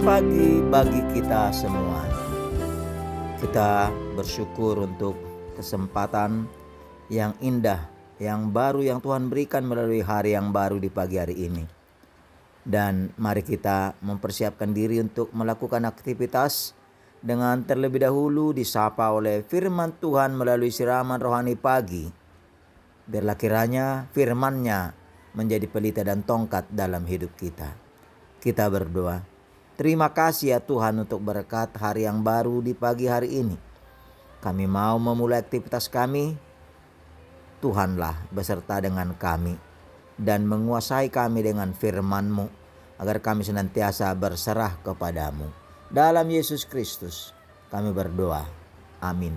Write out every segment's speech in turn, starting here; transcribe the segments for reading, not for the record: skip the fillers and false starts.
Selamat pagi bagi kita semua. Kita bersyukur untuk kesempatan yang indah, yang baru yang Tuhan berikan melalui hari yang baru di pagi hari ini. Dan mari kita mempersiapkan diri untuk melakukan aktivitas dengan terlebih dahulu disapa oleh firman Tuhan melalui siraman rohani pagi. Biarlah kiranya firman-Nya menjadi pelita dan tongkat dalam hidup kita. Kita berdoa. Terima kasih ya Tuhan untuk berkat hari yang baru di pagi hari ini. Kami mau memulai aktivitas kami. Tuhanlah beserta dengan kami dan menguasai kami dengan firman-Mu agar kami senantiasa berserah kepadamu. Dalam Yesus Kristus kami berdoa. Amin.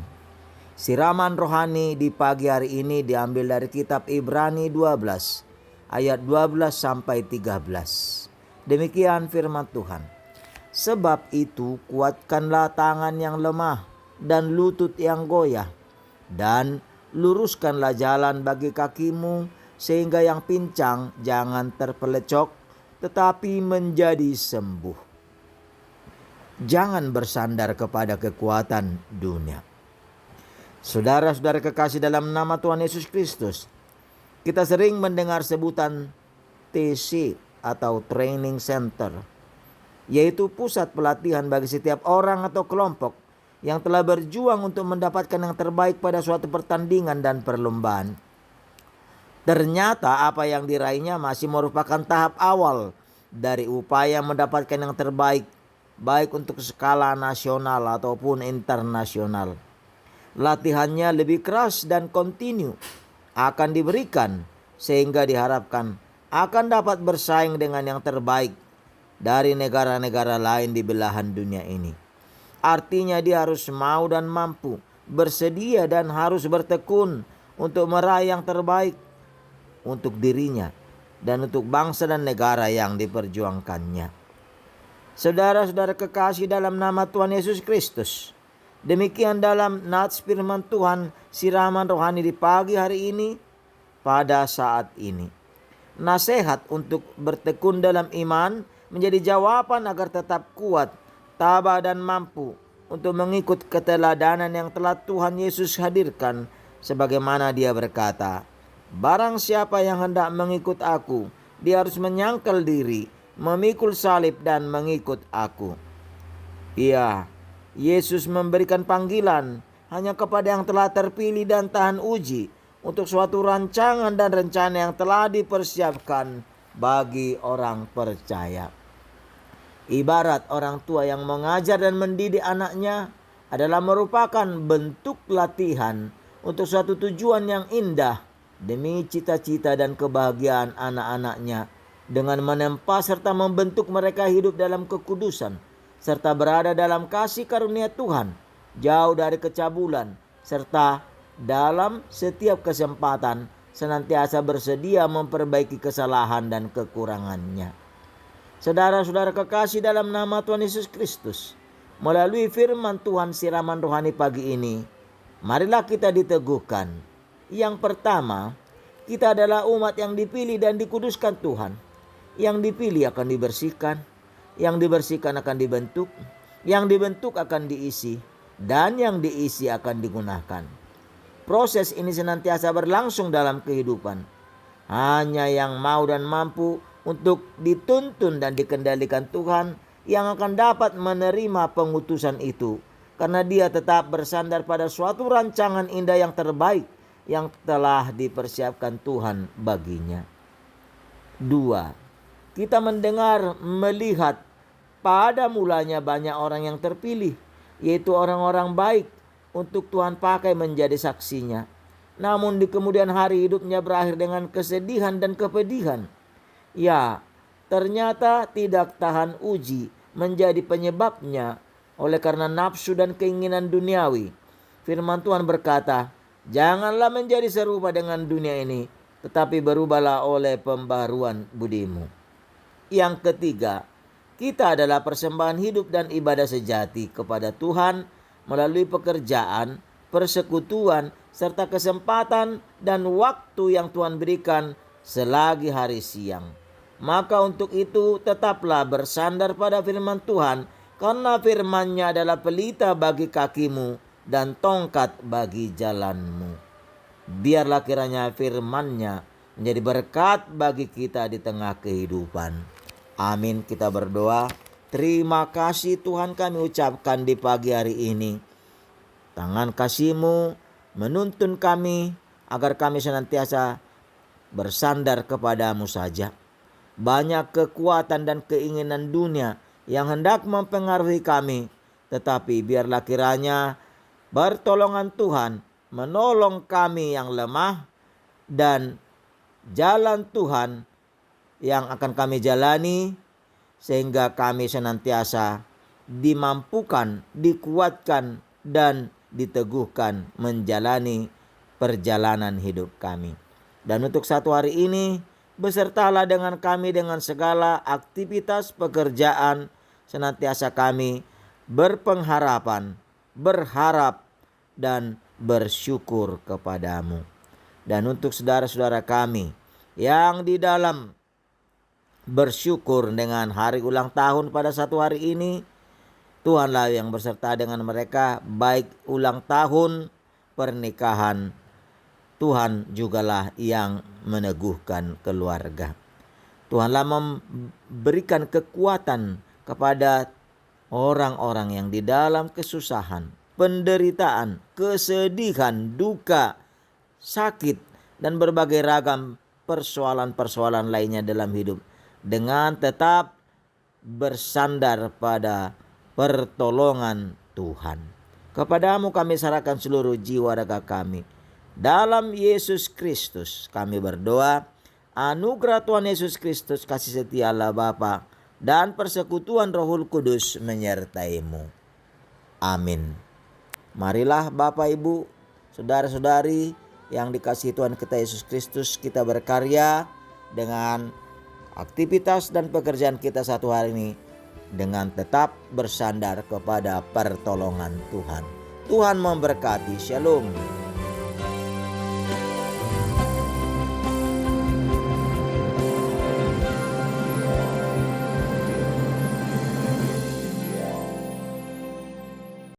Siraman rohani di pagi hari ini diambil dari kitab Ibrani 12 ayat 12 sampai 13. Demikian firman Tuhan. Sebab itu kuatkanlah tangan yang lemah dan lutut yang goyah, dan luruskanlah jalan bagi kakimu, sehingga yang pincang jangan terpelecok, tetapi menjadi sembuh. Jangan bersandar kepada kekuatan dunia. Saudara-saudara kekasih dalam nama Tuhan Yesus Kristus, kita sering mendengar sebutan TC atau Training Center, yaitu pusat pelatihan bagi setiap orang atau kelompok yang telah berjuang untuk mendapatkan yang terbaik pada suatu pertandingan dan perlombaan. Ternyata apa yang diraihnya masih merupakan tahap awal dari upaya mendapatkan yang terbaik, baik untuk skala nasional ataupun internasional. Latihannya lebih keras dan kontinu akan diberikan sehingga diharapkan akan dapat bersaing dengan yang terbaik dari negara-negara lain di belahan dunia ini. Artinya dia harus mau dan mampu, bersedia dan harus bertekun untuk meraih yang terbaik untuk dirinya dan untuk bangsa dan negara yang diperjuangkannya. Saudara-saudara kekasih dalam nama Tuhan Yesus Kristus, demikian dalam nats firman Tuhan siraman rohani di pagi hari ini pada saat ini. Nasihat untuk bertekun dalam iman menjadi jawaban agar tetap kuat, tabah dan mampu untuk mengikut keteladanan yang telah Tuhan Yesus hadirkan, sebagaimana Dia berkata, "Barang siapa yang hendak mengikut aku, dia harus menyangkal diri, memikul salib dan mengikut aku." Iya, Yesus memberikan panggilan hanya kepada yang telah terpilih dan tahan uji untuk suatu rancangan dan rencana yang telah dipersiapkan bagi orang percaya. Ibarat orang tua yang mengajar dan mendidik anaknya adalah merupakan bentuk latihan untuk suatu tujuan yang indah demi cita-cita dan kebahagiaan anak-anaknya, dengan menempa serta membentuk mereka hidup dalam kekudusan serta berada dalam kasih karunia Tuhan, jauh dari kecabulan, serta dalam setiap kesempatan senantiasa bersedia memperbaiki kesalahan dan kekurangannya. Saudara-saudara kekasih dalam nama Tuhan Yesus Kristus, melalui firman Tuhan siraman rohani pagi ini, marilah kita diteguhkan. Yang pertama, kita adalah umat yang dipilih dan dikuduskan Tuhan. Yang dipilih akan dibersihkan, yang dibersihkan akan dibentuk, yang dibentuk akan diisi, dan yang diisi akan digunakan. Proses ini senantiasa berlangsung dalam kehidupan. Hanya yang mau dan mampu untuk dituntun dan dikendalikan Tuhan yang akan dapat menerima pengutusan itu, karena dia tetap bersandar pada suatu rancangan indah yang terbaik yang telah dipersiapkan Tuhan baginya. 2. Kita mendengar, melihat pada mulanya banyak orang yang terpilih, yaitu orang-orang baik untuk Tuhan pakai menjadi saksinya. Namun di kemudian hari hidupnya berakhir dengan kesedihan dan kepedihan. Ya, ternyata tidak tahan uji menjadi penyebabnya oleh karena nafsu dan keinginan duniawi. Firman Tuhan berkata, "Janganlah menjadi serupa dengan dunia ini, tetapi berubahlah oleh pembaharuan budimu." Yang ketiga, kita adalah persembahan hidup dan ibadah sejati kepada Tuhan melalui pekerjaan, persekutuan, serta kesempatan dan waktu yang Tuhan berikan selagi hari siang. Maka untuk itu tetaplah bersandar pada firman Tuhan, karena firman-Nya adalah pelita bagi kakimu dan tongkat bagi jalanmu. Biarlah kiranya firman-Nya menjadi berkat bagi kita di tengah kehidupan. Amin. Kita berdoa. Terima kasih Tuhan, kami ucapkan di pagi hari ini. Tangan kasih-Mu menuntun kami agar kami senantiasa bersandar kepadamu saja. Banyak kekuatan dan keinginan dunia yang hendak mempengaruhi kami, tetapi biarlah kiranya pertolongan Tuhan menolong kami yang lemah, dan jalan Tuhan yang akan kami jalani, sehingga kami senantiasa dimampukan, dikuatkan, dan diteguhkan menjalani perjalanan hidup kami. Dan untuk satu hari ini, besertalah dengan kami dengan segala aktivitas pekerjaan, senantiasa kami berpengharapan, berharap, dan bersyukur kepadamu. Dan untuk saudara-saudara kami yang di dalam bersyukur dengan hari ulang tahun pada satu hari ini, Tuhanlah yang berserta dengan mereka, baik ulang tahun, pernikahan. Tuhan jugalah yang meneguhkan keluarga. Tuhanlah memberikan kekuatan kepada orang-orang yang di dalam kesusahan, penderitaan, kesedihan, duka, sakit, dan berbagai ragam persoalan-persoalan lainnya dalam hidup, dengan tetap bersandar pada pertolongan Tuhan. Kepadamu kami serahkan seluruh jiwa raga kami. Dalam Yesus Kristus kami berdoa. Anugerah Tuhan Yesus Kristus, kasih setia Allah Bapa, dan persekutuan Roh Kudus menyertai-mu. Amin. Marilah Bapak, Ibu, saudara-saudari yang dikasihi Tuhan kita Yesus Kristus, kita berkarya dengan aktivitas dan pekerjaan kita satu hari ini dengan tetap bersandar kepada pertolongan Tuhan. Tuhan memberkati. Shalom.